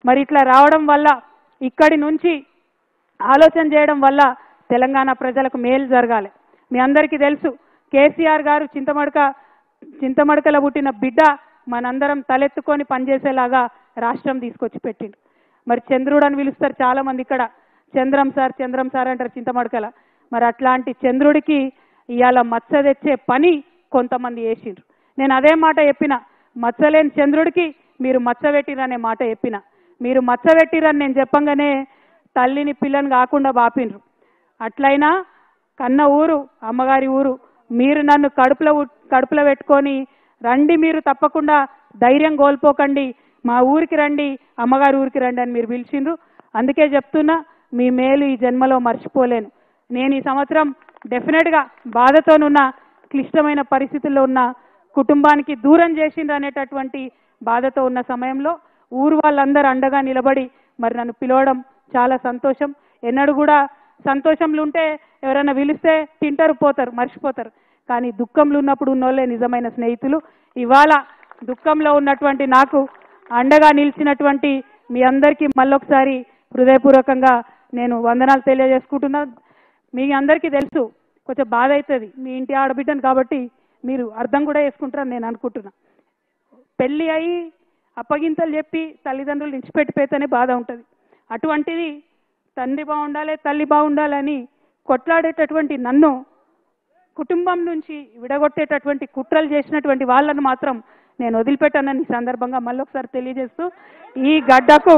మరి ఇట్లా రావడం వల్ల ఇక్కడి నుంచి ఆలోచన చేయడం వల్ల తెలంగాణ ప్రజలకు మేలు జరగాలి. మీ అందరికీ తెలుసు కేసీఆర్ గారు చింతమడకల పుట్టిన బిడ్డ మనందరం తలెత్తుకొని పనిచేసేలాగా రాష్ట్రం తీసుకొచ్చి పెట్టిండు. మరి చంద్రుడు అని పిలుస్తారు చాలా మంది, ఇక్కడ చంద్రం సార్ అంటారు చింతమడకల. మరి అట్లాంటి చంద్రుడికి ఇవాళ మచ్చ తెచ్చే పని కొంతమంది చేసిండ్రు. నేను అదే మాట చెప్పిన, మచ్చలేని చంద్రుడికి మీరు మచ్చ పెట్టిరనే మాట చెప్పిన. మీరు మచ్చ పెట్టిరని నేను చెప్పంగానే తల్లిని పిల్లని కాకుండా బాపిండ్రు. అట్లయినా కన్న ఊరు అమ్మగారి ఊరు, మీరు నన్ను కడుపులో పెట్టుకొని రండి, మీరు తప్పకుండా ధైర్యం కోల్పోకండి, మా ఊరికి రండి, అమ్మగారి ఊరికి రండి అని మీరు పిలిచిండ్రు. అందుకే చెప్తున్నా, మీ మేలు ఈ జన్మలో మర్చిపోలేను. నేను ఈ సంవత్సరం డెఫినెట్గా బాధతోనున్న, క్లిష్టమైన పరిస్థితుల్లో ఉన్న, కుటుంబానికి దూరం చేసిండ్రు అనేటటువంటి బాధతో ఉన్న సమయంలో ఊరు వాళ్ళందరూ అండగా నిలబడి మరి నన్ను పిలవడం చాలా సంతోషం. ఎన్నడూ కూడా సంతోషంలో ఉంటే ఎవరైనా పిలిస్తే తింటారు, పోతారు, మర్చిపోతారు. కానీ దుఃఖంలో ఉన్నప్పుడు ఉన్నోళ్ళే నిజమైన స్నేహితులు. ఇవాళ దుఃఖంలో ఉన్నటువంటి నాకు అండగా నిలిచినటువంటి మీ అందరికీ మళ్ళొకసారి హృదయపూర్వకంగా నేను వందనాలు తెలియజేసుకుంటున్నా. మీ అందరికీ తెలుసు, కొంచెం బాధ అవుతుంది, మీ ఇంటి ఆడబిడ్డను కాబట్టి మీరు అర్థం కూడా చేసుకుంటారని నేను అనుకుంటున్నా. పెళ్ళి అయ్యి అప్పగింతలు చెప్పి తల్లిదండ్రులు ఇచ్చిపెట్టిపోతేనే బాధ ఉంటుంది. అటువంటిది తండ్రి బాగుండాలి, తల్లి బాగుండాలని కొట్లాడేటటువంటి నన్ను కుటుంబం నుంచి విడగొట్టేటటువంటి కుట్రలు చేసినటువంటి వాళ్ళను మాత్రం నేను వదిలిపెట్టానని ఈ సందర్భంగా మళ్ళొకసారి తెలియజేస్తూ, ఈ గడ్డకు,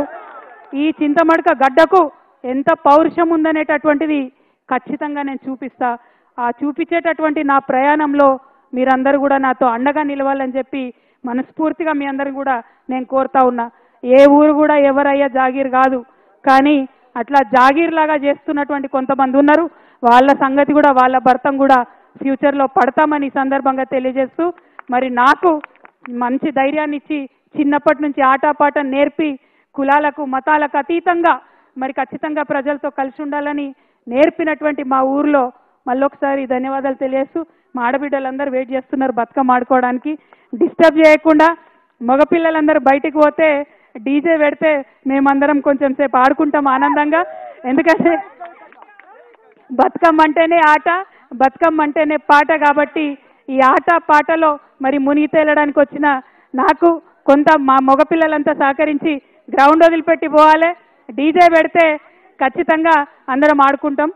ఈ చింతమడక గడ్డకు ఎంత పౌరుషం ఉందనేటటువంటిది ఖచ్చితంగా నేను చూపిస్తా. ఆ చూపించేటటువంటి నా ప్రయాణంలో మీరందరూ కూడా నాతో అండగా నిలవాలని చెప్పి మనస్ఫూర్తిగా మీ అందరూ కూడా నేను కోరుతా ఉన్నా. ఏ ఊరు కూడా ఎవరయ్యా జాగీర్ కాదు, కానీ అట్లా జాగీర్ లాగా చేస్తున్నటువంటి కొంతమంది ఉన్నారు. వాళ్ళ సంగతి కూడా, వాళ్ళ భర్తం కూడా ఫ్యూచర్లో పడతామని ఈ సందర్భంగా తెలియజేస్తూ, మరి నాకు మంచి ధైర్యాన్ని ఇచ్చి చిన్నప్పటి నుంచి ఆటపాట నేర్పి కులాలకు మతాలకు అతీతంగా మరి ఖచ్చితంగా ప్రజలతో కలిసి ఉండాలని నేర్పినటువంటి మా ఊర్లో మళ్ళొకసారి ధన్యవాదాలు తెలియజేస్తూ, మా ఆడబిడ్డలందరూ వెయిట్ చేస్తున్నారు బతుకమ్మ ఆడుకోవడానికి. డిస్టర్బ్ చేయకుండా మగపిల్లలందరూ బయటికి పోతే డీజే పెడితే మేమందరం కొంచెం సేపు ఆడుకుంటాం ఆనందంగా. ఎందుకంటే బతుకమ్మ అంటేనే ఆట, బతుకమ్మ అంటేనే పాట కాబట్టి ఈ ఆట పాటలో మరి మునిగి తేలడానికి వచ్చిన నాకు కొంత మా మగపిల్లలంతా సహకరించి గ్రౌండ్ వదిలిపెట్టి పోవాలి. డీజే పెడితే ఖచ్చితంగా అందరం ఆడుకుంటాం.